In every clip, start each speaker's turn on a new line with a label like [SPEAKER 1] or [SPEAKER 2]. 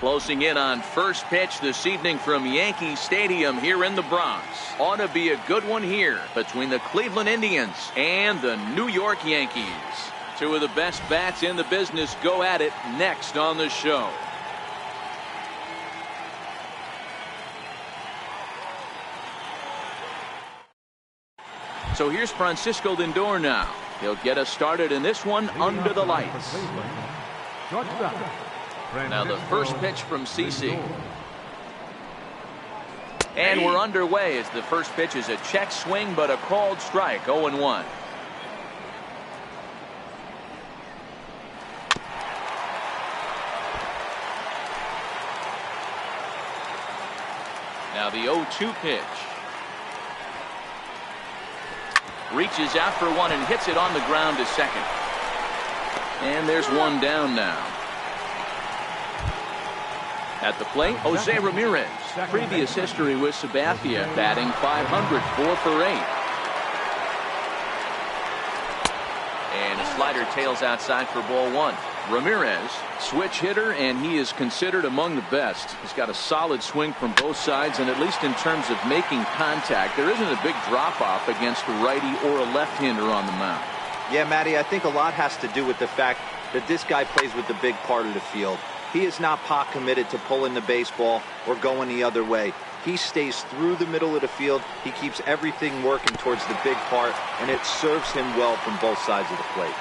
[SPEAKER 1] Closing in on first pitch this evening from Yankee Stadium here in the Bronx. Ought to be a good one here between the Cleveland Indians and the New York Yankees. Two of the best bats in the business go at it next on the show. So here's Francisco Lindor now. He'll get us started in this one under the lights. Now the first pitch from CC. And we're underway as the first pitch is a check swing but a called strike. 0-1. Now the 0-2 pitch. Reaches out for one and hits it on the ground to second. And there's one down now. At the plate, Jose Ramirez. Previous history with Sabathia, batting .500, 4 for 8. And a slider tails outside for ball one. Ramirez, switch hitter, and he is considered among the best. He's got a solid swing from both sides, and at least in terms of making contact, there isn't a big drop-off against a righty or a left-hander on the mound.
[SPEAKER 2] Yeah, Matty, I think a lot has to do with the fact that this guy plays with the big part of the field. He is not pot committed to pulling the baseball or going the other way. He stays through the middle of the field. He keeps everything working towards the big part, and it serves him well from both sides of the plate.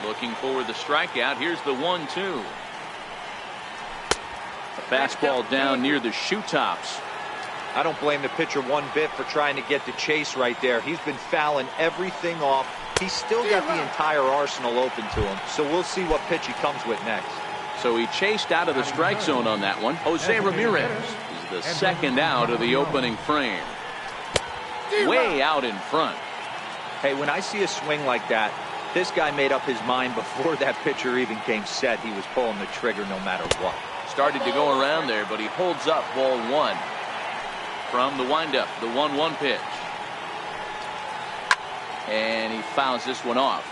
[SPEAKER 1] Looking for the strikeout. Here's the 1-2. A fastball down near the shoe tops.
[SPEAKER 2] I don't blame the pitcher one bit for trying to get the chase right there. He's been fouling everything off. He's still got the entire arsenal open to him. So we'll see what pitch he comes with next.
[SPEAKER 1] So he chased out of the strike zone on that one. Jose Ramirez is the second out of the opening frame. Way out in front.
[SPEAKER 2] Hey, when I see a swing like that, this guy made up his mind before that pitcher even came set. He was pulling the trigger no matter what.
[SPEAKER 1] Started to go around there, but he holds up ball one. From the windup, the 1-1 pitch. And he fouls this one off.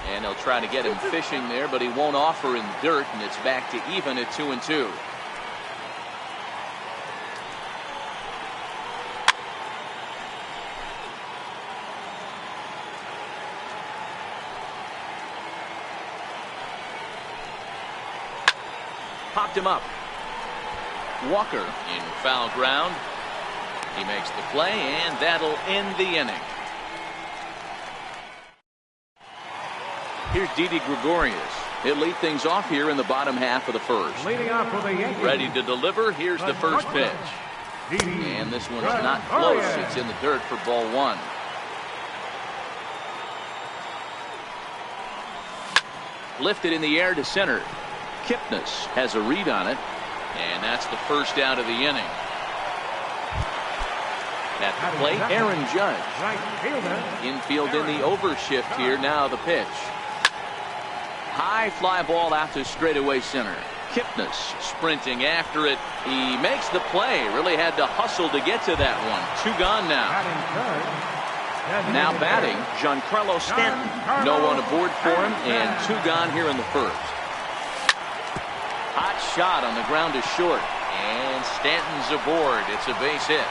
[SPEAKER 1] And they'll try to get him fishing there, but he won't offer in the dirt, and it's back to even at 2-2. Popped him up. Walker in foul ground. He makes the play, and that'll end the inning. Here's Didi Gregorius. He'll lead things off here in the bottom half of the first.
[SPEAKER 3] Leading off for the Yankees.
[SPEAKER 1] Ready to deliver. Here's the first pitch. And this one's not close. It's in the dirt for ball one. Lifted in the air to center. Kipnis has a read on it, and that's the first out of the inning. At the plate, Aaron Judge. Infield in the overshift here. Now the pitch. High fly ball out to straightaway center. Kipnis sprinting after it. He makes the play. Really had to hustle to get to that one. Two gone now. Now batting, Giancarlo Stanton. No one aboard for him, and two gone here in the first. Hot shot on the ground is short, and Stanton's aboard. It's a base hit.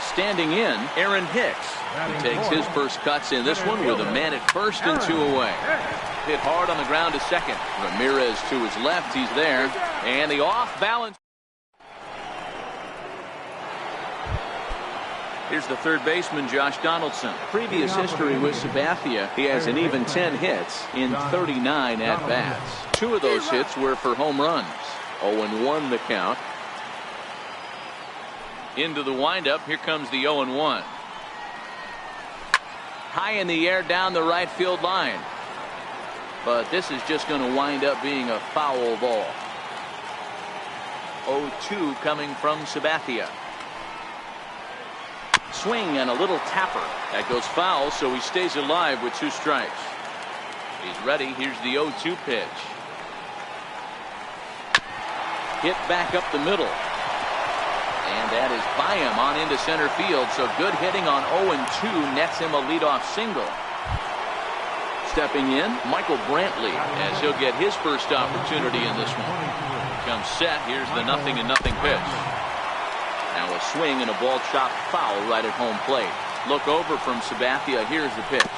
[SPEAKER 1] Standing in, Aaron Hicks. He takes his first cuts in this one with a man at first and two away. Hit hard on the ground to second. Ramirez to his left. He's there, and the off balance. Here's the third baseman, Josh Donaldson. Previous history with Sabathia. He has an even 10 hits in 39 at-bats. Two of those hits were for home runs. 0-1 the count. Into the windup. Here comes the 0-1. High in the air down the right field line. But this is just going to wind up being a foul ball. 0-2 coming from Sabathia. swing and a little tapper. That goes foul, so he stays alive with 2 strikes. He's ready. Here's the 0-2 pitch. Hit back up the middle. And that is by him on into center field. So good hitting on 0-2 nets him a leadoff single. Stepping in, Michael Brantley, as he'll get his first opportunity in this one. Comes set. Here's the 0-0 pitch. Now a swing and a ball chopped foul right at home plate. Look over from Sabathia. Here's the pitch.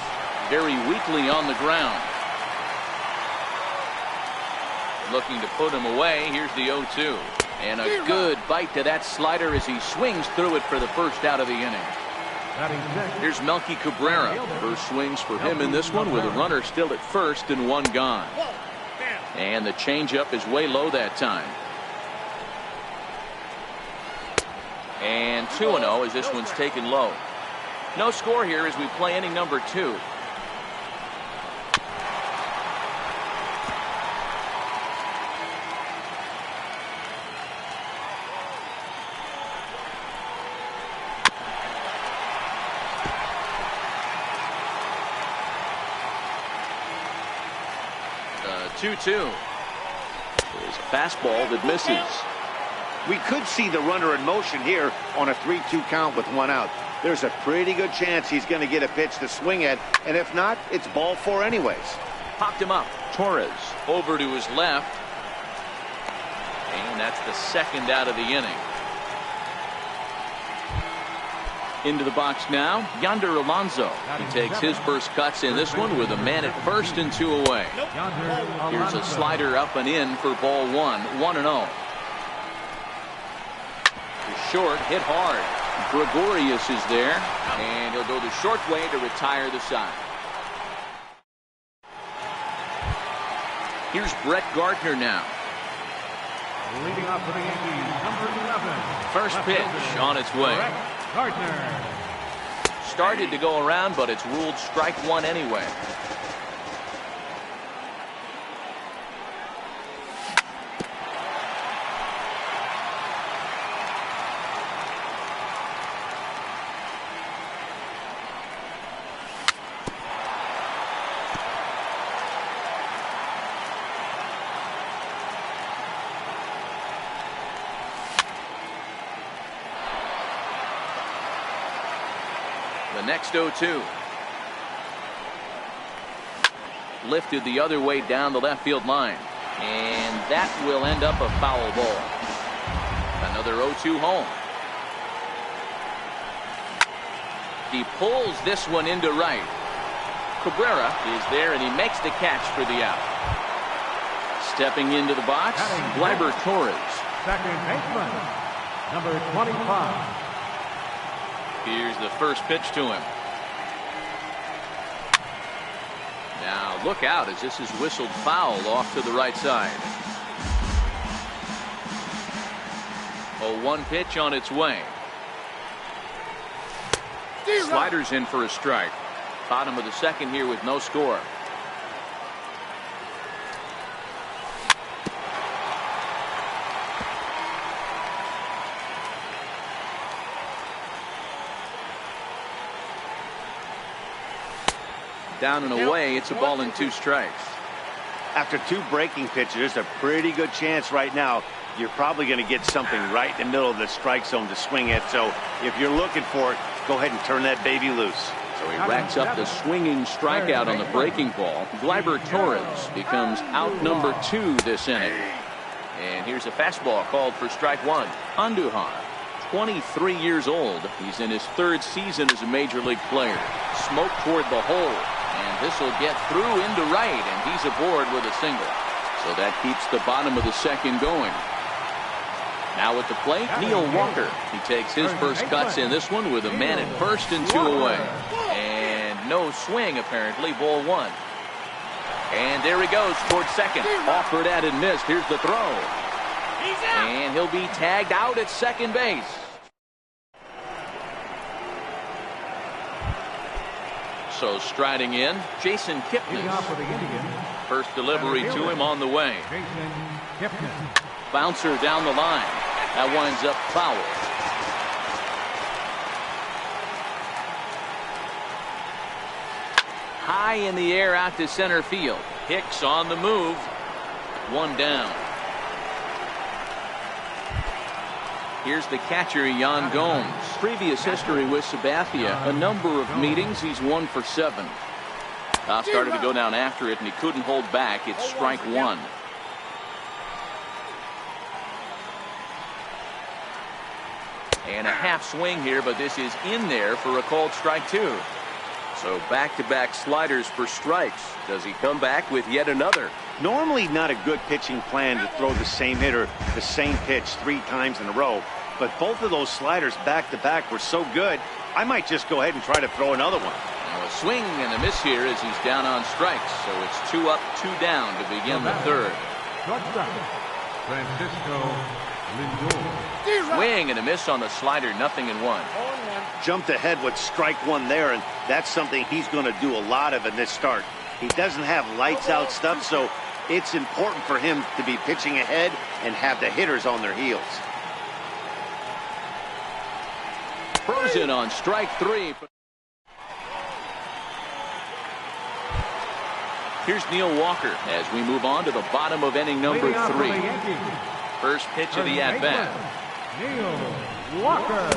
[SPEAKER 1] Very weakly on the ground. Looking to put him away. Here's the 0-2. And a good bite to that slider as he swings through it for the first out of the inning. Here's Melky Cabrera. First swings for him in this one with a runner still at first and 1 gone. And the changeup is way low that time. And 2-0 as this one's taken low. No score here as we play inning number 2. The 2-2 is a fastball that misses.
[SPEAKER 3] We could see the runner in motion here on a 3-2 count with 1 out. There's a pretty good chance he's going to get a pitch to swing at, and if not, it's ball 4 anyways.
[SPEAKER 1] Popped him up. Torres over to his left. And that's the second out of the inning. Into the box now, Yonder Alonso. He takes his first cuts in this one with a man at first and 2 away. Here's a slider up and in for ball 1, 1-0. Short, hit hard. Gregorius is there, and he'll go the short way to retire the side. Here's Brett Gardner now.
[SPEAKER 4] Leading off for the Yankees, number 11.
[SPEAKER 1] First pitch on its way.
[SPEAKER 4] Gardner.
[SPEAKER 1] Started to go around, but it's ruled strike 1 anyway. The next 0-2. Lifted the other way down the left field line. And that will end up a foul ball. Another 0-2 home. He pulls this one into right. Cabrera is there and he makes the catch for the out. Stepping into the box, Gleyber Torres.
[SPEAKER 4] Second baseman, number 25.
[SPEAKER 1] Here's the first pitch to him. Now look out as this is whistled foul off to the right side. 0-1 pitch on its way. Sliders in for a strike. Bottom of the second here with no score. Down and away, it's a ball and 2 strikes.
[SPEAKER 3] After 2 breaking pitches, there's a pretty good chance right now you're probably going to get something right in the middle of the strike zone to swing at. So if you're looking for it, go ahead and turn that baby loose.
[SPEAKER 1] So he racks up the swinging strikeout on the breaking ball. Gleyber Torres becomes out number 2 this inning. And here's a fastball called for strike 1. Andujar, 23 years old. He's in his 3rd season as a major league player. Smoke toward the hole. And this will get through into right, and he's aboard with a single. So that keeps the bottom of the second going. Now at the plate, Neil Walker. He takes his first cuts in this one with a man at first and 2 away. And no swing, apparently, ball 1. And there he goes towards second. Offered at and missed. Here's the throw. And he'll be tagged out at second base. So striding in, Jason Kipnis. First delivery to him on the way. Bouncer down the line. That winds up foul. High in the air out to center field. Hicks on the move. One down. Here's the catcher, Yan Gomes. Previous history with Sabathia, a number of meetings. He's 1 for 7. Started to go down after it, and he couldn't hold back. It's strike one. And a half swing here, but this is in there for a called strike two. So back-to-back sliders for strikes. Does he come back with yet another?
[SPEAKER 3] Normally not a good pitching plan to throw the same hitter the same pitch 3 times in a row, but both of those sliders back-to-back were so good, I might just go ahead and try to throw another one.
[SPEAKER 1] Now a swing and a miss here as he's down on strikes, so it's 2 up, 2 down to begin the third. Swing and a miss on the slider, 0-1.
[SPEAKER 3] Jumped ahead with strike one there, and that's something he's going to do a lot of in this start. He doesn't have lights out stuff, so it's important for him to be pitching ahead and have the hitters on their heels.
[SPEAKER 1] Frozen on strike 3. Here's Neil Walker as we move on to the bottom of inning number 3. First pitch of the at-bat.
[SPEAKER 4] Neil Walker.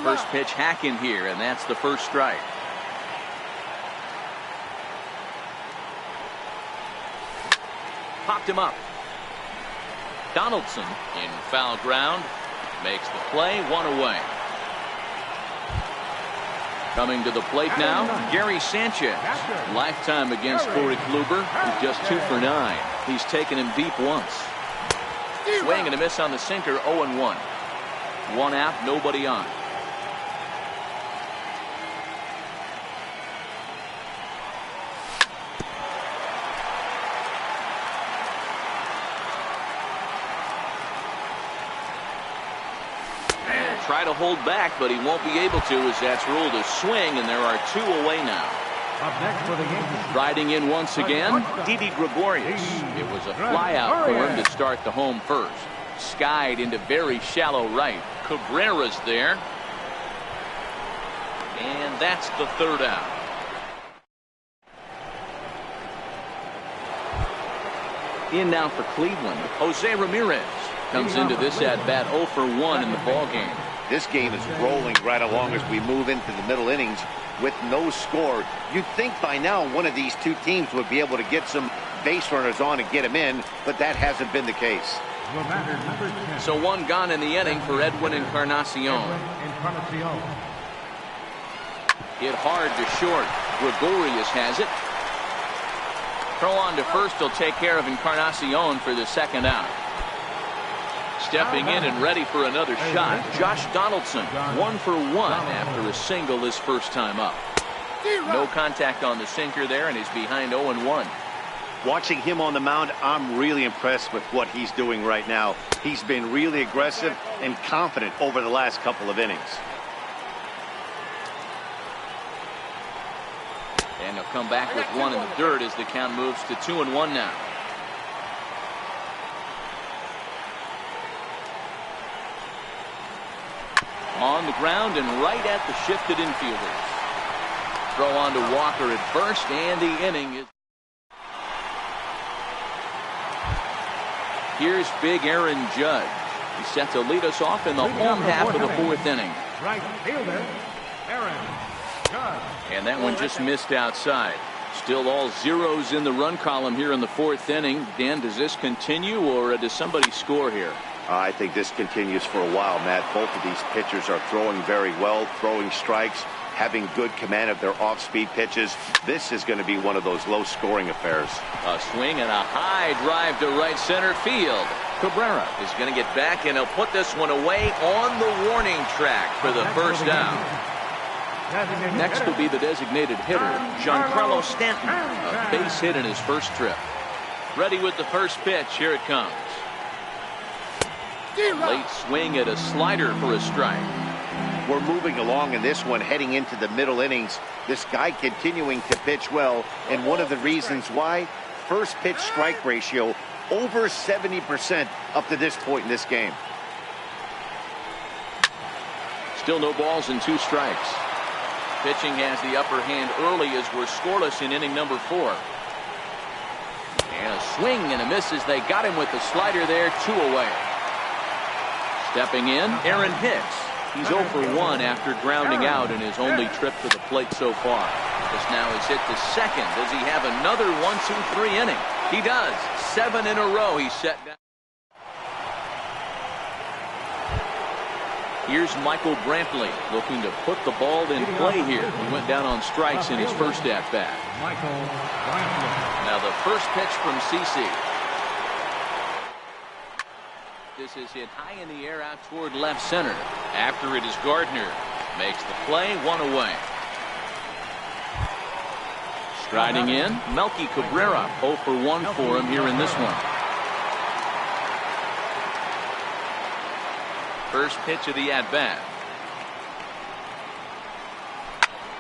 [SPEAKER 1] First pitch hacking here, and that's the first strike. Popped him up. Donaldson in foul ground makes the play, 1 away. Coming to the plate now, Gary Sanchez. Lifetime against Corey Kluber. He's just 2 for 9. He's taken him deep once. Swing and a miss on the sinker, 0-1. 1 out, nobody on. Try to hold back, but he won't be able to as that's ruled a swing, and there are 2 away now.
[SPEAKER 4] Up next for the Yankees.
[SPEAKER 1] Riding in once again, Didi Gregorius. It was a fly out for him to start the home first. Skied into very shallow right. Cabrera's there. And that's the 3rd out. In now for Cleveland, Jose Ramirez comes into this at-bat 0 for 1 in the ball game.
[SPEAKER 3] This game is rolling right along as we move into the middle innings with no score. You'd think by now one of these 2 teams would be able to get some base runners on and get them in, but that hasn't been the case.
[SPEAKER 1] So 1 gone in the inning for Edwin Encarnacion. Hit hard to short. Gregorius has it. Throw on to first will take care of Encarnacion for the 2nd out. Stepping in and ready for another shot, Josh Donaldson, 1 for 1 after a single his first time up. No contact on the sinker there, and he's behind 0-1.
[SPEAKER 3] Watching him on the mound, I'm really impressed with what he's doing right now. He's been really aggressive and confident over the last couple of innings.
[SPEAKER 1] And he'll come back with 1 in the dirt as the count moves to 2-1 now. On the ground and right at the shifted infielders. Throw on to Walker at first, and the inning is. Here's big Aaron Judge. He's set to lead us off in the home half of the 4th inning.
[SPEAKER 4] Right fielder, Aaron Judge.
[SPEAKER 1] And that one just missed outside. Still all zeros in the run column here in the 4th inning. Dan, does this continue, or does somebody score here?
[SPEAKER 3] I think this continues for a while, Matt. Both of these pitchers are throwing very well, throwing strikes, having good command of their off-speed pitches. This is going to be one of those low-scoring affairs.
[SPEAKER 1] A swing and a high drive to right center field. Cabrera is going to get back, and he'll put this one away on the warning track for the first out. Next will be the designated hitter, Giancarlo Stanton. A base hit in his first trip. Ready with the first pitch. Here it comes. Late swing at a slider for a strike.
[SPEAKER 3] We're moving along in this one, heading into the middle innings. This guy continuing to pitch well, and one of the reasons why, first pitch strike ratio over 70% up to this point in this game.
[SPEAKER 1] Still no balls and 2 strikes. pitching has the upper hand early as we're scoreless in inning number 4. And a swing and a miss as they got him with the slider there, 2 away. Stepping in, Aaron Hicks. He's 0 for 1 after grounding out in his only trip to the plate so far. This now is hit to second. Does he have another 1-2-3 inning? He does. 7 in a row he's set down. Here's Michael Brantley looking to put the ball in play here. He went down on strikes in his first at-bat. Now the first pitch from CeCe. This is hit high in the air out toward left center. After it is Gardner. Makes the play, 1 away. Striding in, Melky Cabrera. 0 for 1 for him here in this one. First pitch of the at-bat.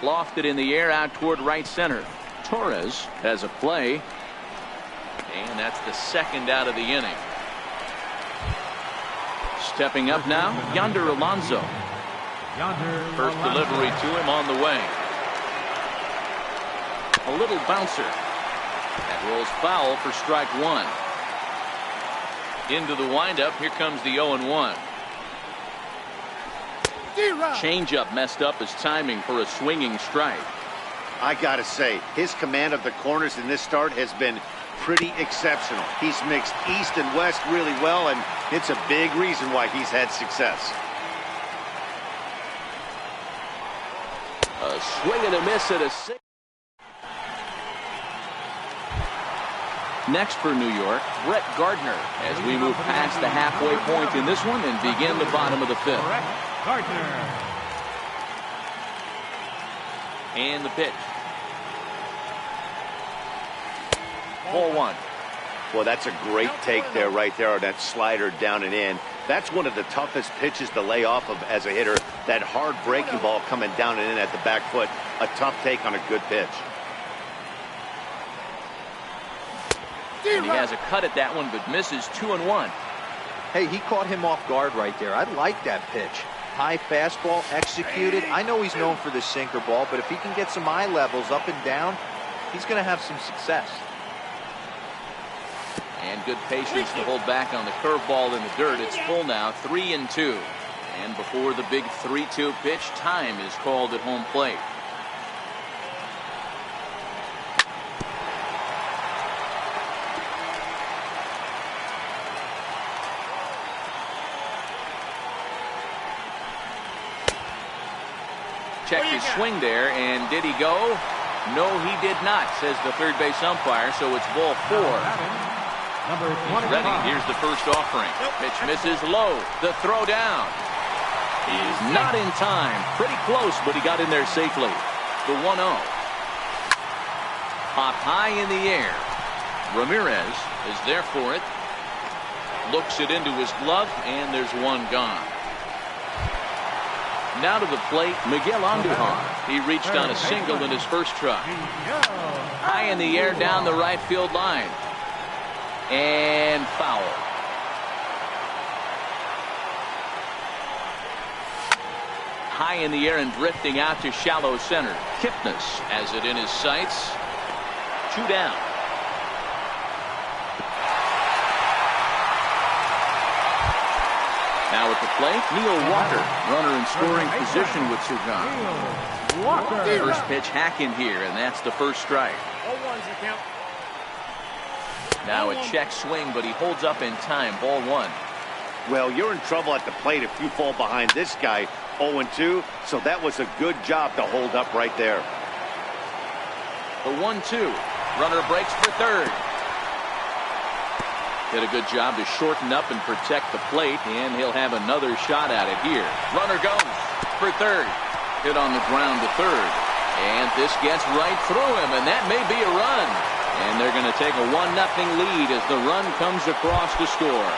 [SPEAKER 1] Lofted in the air out toward right center. Torres has a play. And that's the second out of the inning. Stepping up now, Yonder Alonso. First delivery to him on the way. A little bouncer. That rolls foul for strike 1. Into the windup. Here comes the 0-1. Changeup messed up his timing for a swinging strike.
[SPEAKER 3] I gotta say, his command of the corners in this start has been pretty exceptional. He's mixed east and west really well, and it's a big reason why he's had success.
[SPEAKER 1] A swing and a miss at a 6. Next for New York, Brett Gardner, as we move past the halfway point in this one and begin the bottom of the 5th. And the pitch. Ball 1.
[SPEAKER 3] Well, that's a great take there, right there on that slider down and in. That's one of the toughest pitches to lay off of as a hitter. That hard breaking ball coming down and in at the back foot. A tough take on a good pitch.
[SPEAKER 1] And he has a cut at that one, but misses 2-1.
[SPEAKER 2] Hey, he caught him off guard right there. I like that pitch. High fastball executed. I know he's known for the sinker ball, but if he can get some eye levels up and down, he's going to have some success.
[SPEAKER 1] And good patience to hold back on the curveball in the dirt. It's full now, 3-2. And before the big 3-2 pitch, time is called at home plate. Checked his swing there, and did he go? No, he did not, says the third base umpire, so it's ball 4. He's ready. Here's the first offering. Pitch misses low. The throw down. He's not in time. Pretty close, but he got in there safely. The 1-0. Popped high in the air. Ramirez is there for it. Looks it into his glove, and there's one gone. Now to the plate, Miguel Andujar. He reached on a single in his first try. High in the air down the right field line. And foul. High in the air and drifting out to shallow center. Kipnis has it in his sights. 2 down. Now at the plate, Neil Walker, runner in scoring position with Sir John. First pitch hack in here, and that's the first strike. Now a check swing, but he holds up in time. Ball 1.
[SPEAKER 3] Well, you're in trouble at the plate if you fall behind this guy. 0-2, so that was a good job to hold up right there.
[SPEAKER 1] The 1-2. Runner breaks for third. Did a good job to shorten up and protect the plate, and he'll have another shot at it here. Runner goes for third. Hit on the ground to third. And this gets right through him, and that may be a run. And they're going to take a 1-0 lead as the run comes across to score.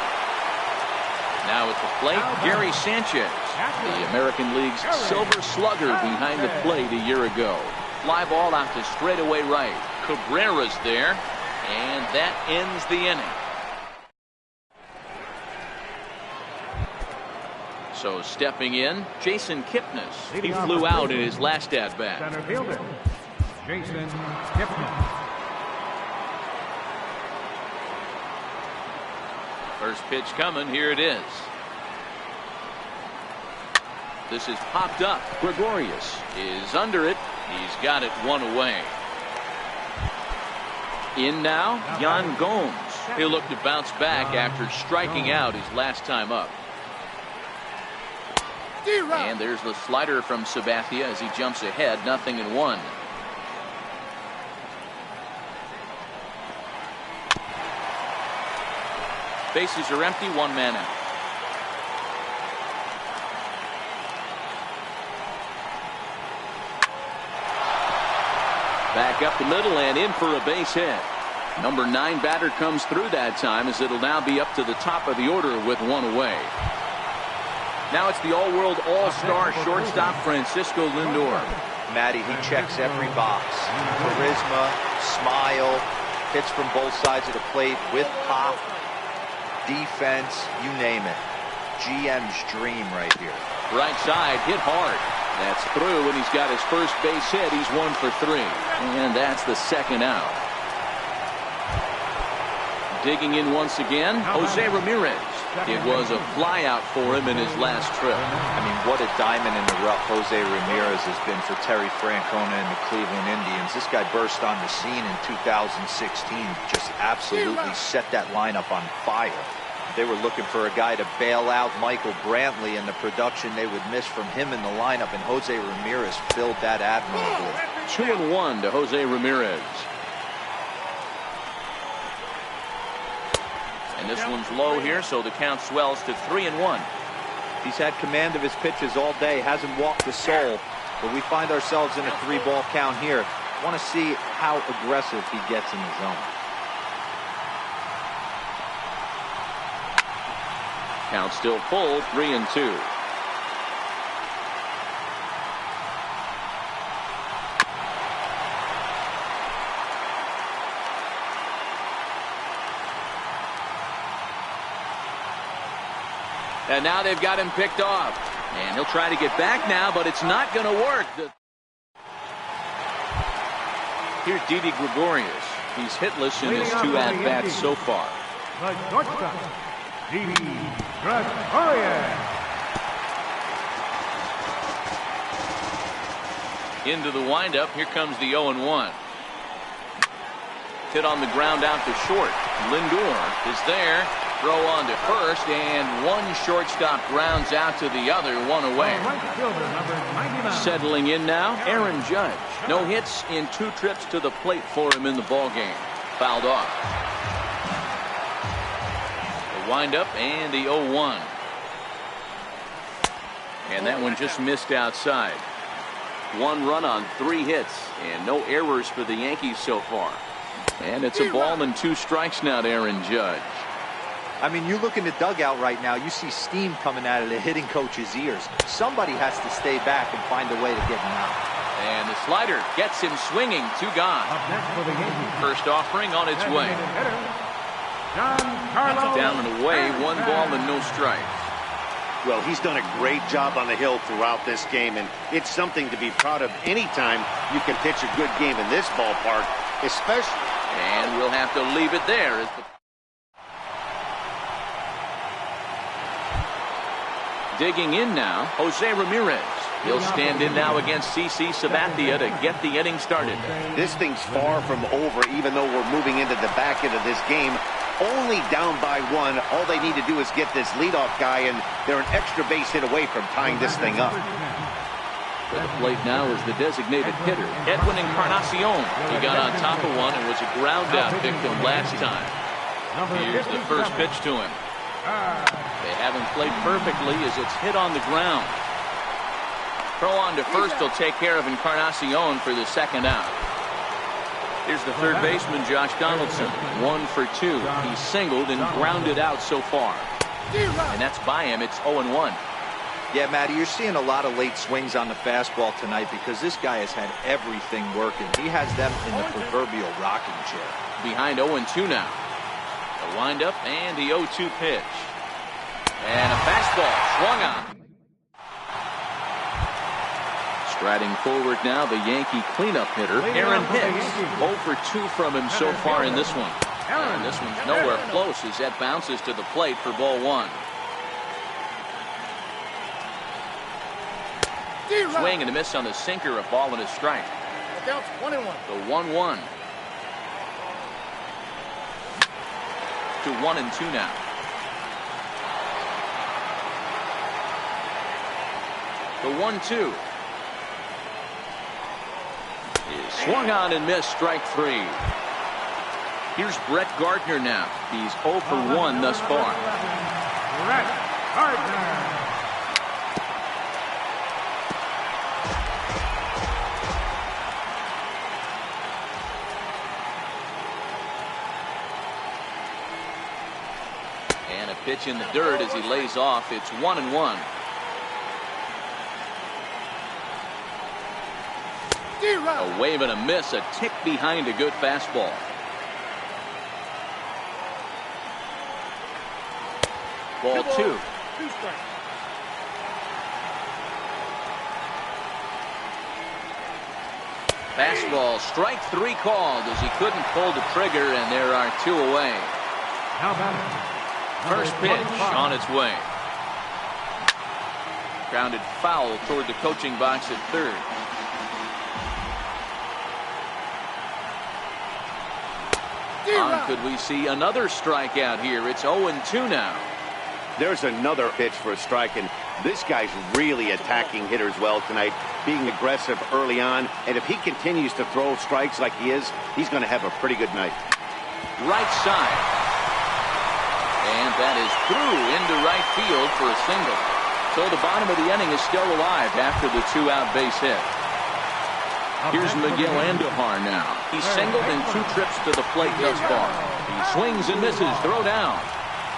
[SPEAKER 1] Now at the plate, Gary Sanchez, the American League's silver slugger behind the plate a year ago. Fly ball out to straightaway right. Cabrera's there, and that ends the inning. So stepping in, Jason Kipnis. He flew out in his last at-bat.
[SPEAKER 4] Center fielder, Jason Kipnis.
[SPEAKER 1] First pitch coming. Here it is. This is popped up. Gregorius is under it. He's got it one away. In now, Yan Gomes. He'll look to bounce back after striking out his last time up. And there's the slider from Sabathia as he jumps ahead, 0-1. Bases are empty, one man out. Back up the middle and in for a base hit. Number 9 batter comes through that time as it'll now be up to the top of the order with one away. Now it's the all-world all-star shortstop Francisco Lindor.
[SPEAKER 2] Matty, he checks every box. Charisma, smile, hits from both sides of the plate with pop, defense, you name it. GM's dream right here.
[SPEAKER 1] Right side, hit hard. That's through, and he's got his first base hit. He's 1 for 3. And that's the second out. Digging in once again, Jose Ramirez. It was a flyout for him in his last trip.
[SPEAKER 2] I mean, what a diamond in the rough Jose Ramirez has been for Terry Francona and the Cleveland Indians. This guy burst on the scene in 2016, just absolutely set that lineup on fire. They were looking for a guy to bail out Michael Brantley and the production they would miss from him in the lineup, and Jose Ramirez filled that admirably.
[SPEAKER 1] 2-1 to Jose Ramirez. And this one's low here, so the count swells to 3-1.
[SPEAKER 2] He's had command of his pitches all day, hasn't walked a soul, but we find ourselves in a 3-ball count here. Want to see how aggressive he gets in the zone.
[SPEAKER 1] Count still full, 3-2. And now they've got him picked off. And he'll try to get back now, but it's not going to work. Here's Didi Gregorius. He's hitless in his 2 at-bats so far.
[SPEAKER 4] The shortstop, Didi Gregorius.
[SPEAKER 1] Into the windup. Here comes the 0-1. Hit on the ground out to short. Lindor is there. Throw on to first, and one shortstop grounds out to the other, one away. Settling in now, Aaron Judge. No hits in 2 trips to the plate for him in the ballgame. Fouled off. The windup and the 0-1. And that one just missed outside. 1 run on 3 hits, and no errors for the Yankees so far. And it's a ball and 2 strikes now to Aaron Judge.
[SPEAKER 2] I mean, you look in the dugout right now, you see steam coming out of the hitting coach's ears. Somebody has to stay back and find a way to get him out.
[SPEAKER 1] And the slider gets him swinging, 2 gone. First offering on its way. Down and away, 1 ball and no strikes.
[SPEAKER 3] Well, he's done a great job on the hill throughout this game, and it's something to be proud of anytime you can pitch a good game in this ballpark, especially.
[SPEAKER 1] And we'll have to leave it there. Digging in now, Jose Ramirez. He'll stand in now against CC Sabathia to get the inning started.
[SPEAKER 3] This thing's far from over, even though we're moving into the back end of this game. Only down by 1. All they need to do is get this leadoff guy, and they're an extra base hit away from tying this thing up.
[SPEAKER 1] To the plate now is the designated hitter, Edwin Encarnacion. He got on top of one and was a ground-out victim last time. Here's the first pitch to him. They haven't played perfectly as it's hit on the ground. Throw on to first will take care of Encarnacion for the second out. Here's the third baseman, Josh Donaldson. 1 for 2. He's singled and grounded out so far. And that's by him. It's 0-1.
[SPEAKER 2] Yeah, Matty, you're seeing a lot of late swings on the fastball tonight because this guy has had everything working. He has them in the proverbial rocking chair.
[SPEAKER 1] Behind 0-2 now. The windup and the 0-2 pitch. And a fastball swung on. Striding forward now, the Yankee cleanup hitter, Aaron Hicks. 0 for 2 from him so far in this one. And this one's nowhere close as that bounces to the plate for ball 1. Swing and a miss on the sinker, a ball and a strike.
[SPEAKER 5] Counts 1-1.
[SPEAKER 1] The 1-1. To 1-2 now. The 1-2 is swung on and missed. Strike 3. Here's Brett Gardner now. He's 0 for 1 thus far.
[SPEAKER 4] Brett Gardner.
[SPEAKER 1] And a pitch in the dirt as he lays off. It's 1-1. A wave and a miss, a tick behind a good fastball. Ball 2.
[SPEAKER 5] 2 strikes.
[SPEAKER 1] Fastball, strike 3 called as he couldn't pull the trigger, and there are 2 away.
[SPEAKER 4] Now batting.
[SPEAKER 1] First pitch on its way. Grounded foul toward the coaching box at third. Could we see another strikeout here? It's 0-2 now.
[SPEAKER 3] There's another pitch for a strike, and this guy's really attacking hitters well tonight, being aggressive early on, and if he continues to throw strikes like he is, he's going to have a pretty good night.
[SPEAKER 1] Right side. And that is through into right field for a single. So the bottom of the inning is still alive after the 2-out base hit. Here's Miguel Andujar now. He's singled in 2 trips to the plate thus far. He swings and misses. Throw down.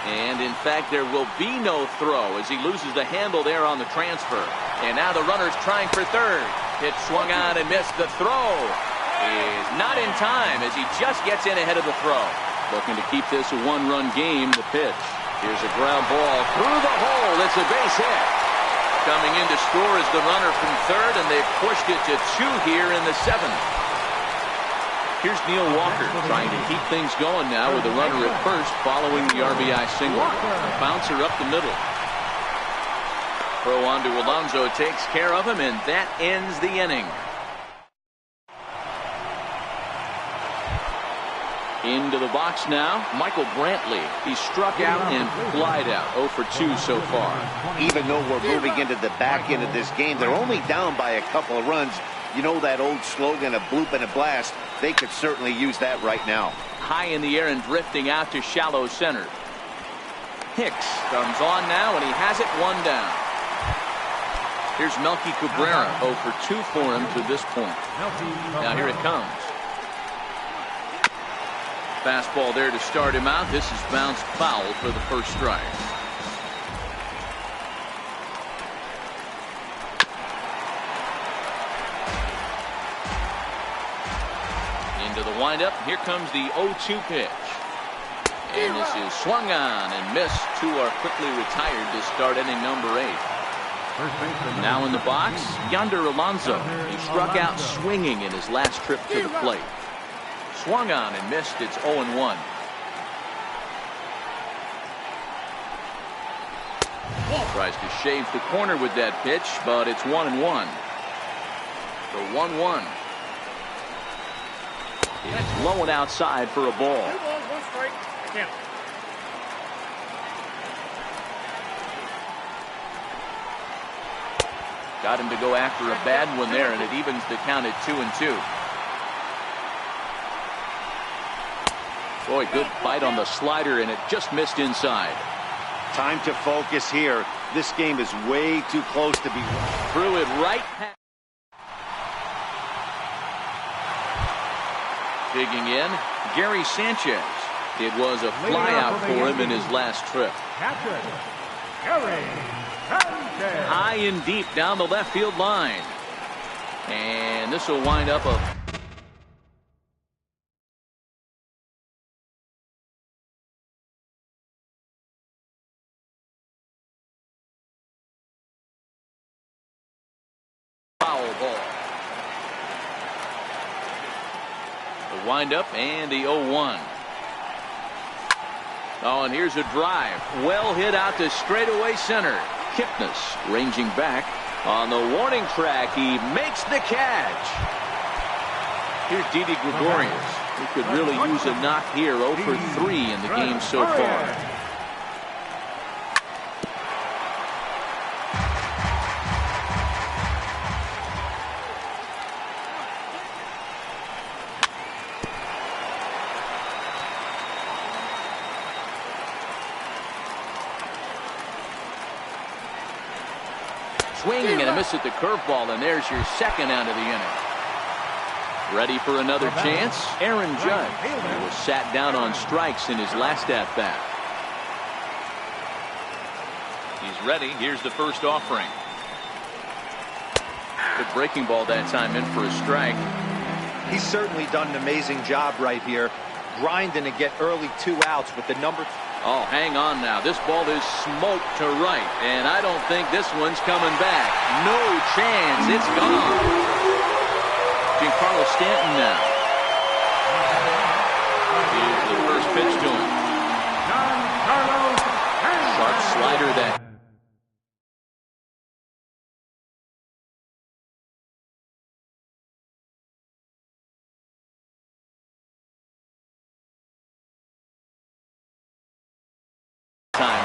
[SPEAKER 1] And in fact, there will be no throw as he loses the handle there on the transfer. And now the runner's trying for third. Pitch swung on and missed. The throw is not in time as he just gets in ahead of the throw. Looking to keep this a 1-run game. The pitch. Here's a ground ball through the hole. It's a base hit. Coming in to score is the runner from third, and they've pushed it to 2 here in the 7th. Here's Neil Walker trying to keep things going now with the runner at first following the RBI single. Bouncer up the middle. Throw on to Alonso takes care of him, and that ends the inning. Into the box now, Michael Brantley. He struck out and flied out. 0 for 2 so far.
[SPEAKER 3] Even though we're moving into the back end of this game, they're only down by a couple of runs. You know that old slogan, a bloop and a blast? They could certainly use that right now.
[SPEAKER 1] High in the air and drifting out to shallow center. Hicks comes on now, and he has it 1 down. Here's Melky Cabrera. 0 for 2 for him to this point. Now here it comes. Fastball there to start him out. This is bounced foul for the first strike. Into the windup. Here comes the 0-2 pitch. And this is swung on and missed. 2 are quickly retired to start inning number 8. Now in the box, Yonder Alonso. He struck out swinging in his last trip to the plate. Swung on and missed. It's 0-1. Tries to shave the corner with that pitch, but it's 1-1. The 1-1. It's low and outside for a ball.
[SPEAKER 5] 2 balls, 1 strike. Count.
[SPEAKER 1] Got him to go after a bad one there, and it evens the count at 2-2. Boy, good bite on the slider, and it just missed inside.
[SPEAKER 3] Time to focus here. This game is way too close to be.
[SPEAKER 1] Threw it right past. Digging in, Gary Sanchez. It was a flyout for him in his last trip.
[SPEAKER 4] Captain Gary Sanchez.
[SPEAKER 1] High and deep down the left field line. And this will wind up a foul ball. The windup and the 0-1. Oh, and here's a drive. Well hit out to straightaway center. Kipnis ranging back on the warning track. He makes the catch. Here's Didi Gregorius. He could really use a knock here. 0 for 3 in the game so far. Swinging and a miss at the curveball, and there's your second out of the inning. Ready for another chance? Aaron Judge. He was sat down on strikes in his last at-bat. He's ready. Here's the first offering. Good breaking ball that time, in for a strike.
[SPEAKER 2] He's certainly done an amazing job right here, grinding to get early 2 outs with the number.
[SPEAKER 1] Oh, hang on now. This ball is smoked to right, and I don't think this one's coming back. No chance. It's gone. Giancarlo Stanton now. Here's the first pitch to him. Sharp slider that.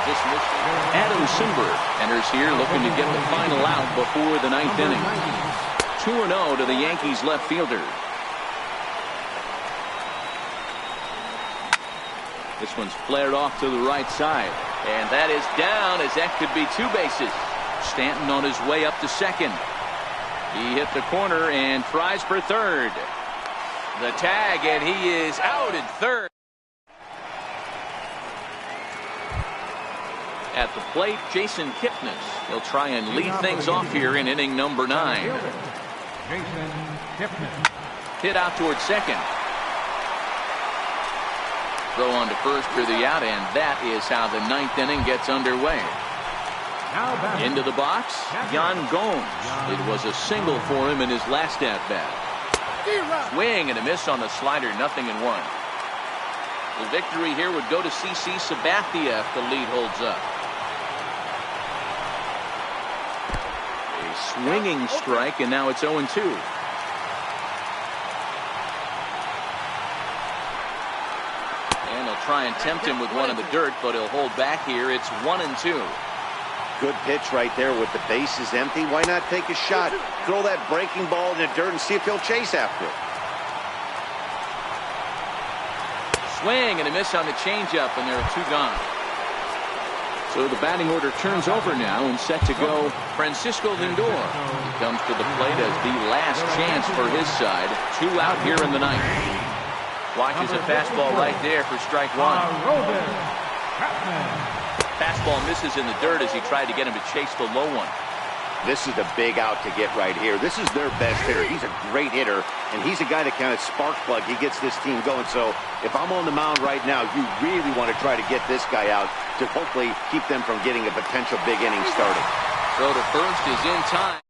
[SPEAKER 1] Just missed it. Adam Simber enters here looking to get the final out before the 9th inning. 2-0 to the Yankees left fielder. This one's flared off to the right side, and that is down, as that could be 2 bases. Stanton on his way up to second. He hit the corner and tries for third. The tag, and he is out at third. At the plate, Jason Kipnis. He'll try and lead things off here in inning number 9.
[SPEAKER 4] Jason Kipnis.
[SPEAKER 1] Hit out towards second. Throw on to first for the out, and that is how the 9th inning gets underway. Into the box, Yan Gomes. It was a single for him in his last at-bat. Swing and a miss on the slider, 0-1. The victory here would go to CC Sabathia if the lead holds up. Swinging strike, and now it's 0-2. And he'll try and tempt him with one in the dirt, but he'll hold back here. It's 1-2.
[SPEAKER 3] Good pitch right there with the bases empty. Why not take a shot? Throw that breaking ball in the dirt and see if he'll chase after it.
[SPEAKER 1] Swing and a miss on the changeup, and there are 2 gone. So the batting order turns over now, and set to go Francisco Lindor. He comes to the plate as the last chance for his side. 2 out here in the 9th. Watches a fastball right there for strike 1. Fastball misses in the dirt as he tried to get him to chase the low one.
[SPEAKER 3] This is the big out to get right here. This is their best hitter. He's a great hitter, and he's a guy that kind of spark plug. He gets this team going. So if I'm on the mound right now, you really want to try to get this guy out to hopefully keep them from getting a potential big inning started.
[SPEAKER 1] Throw to first is in time.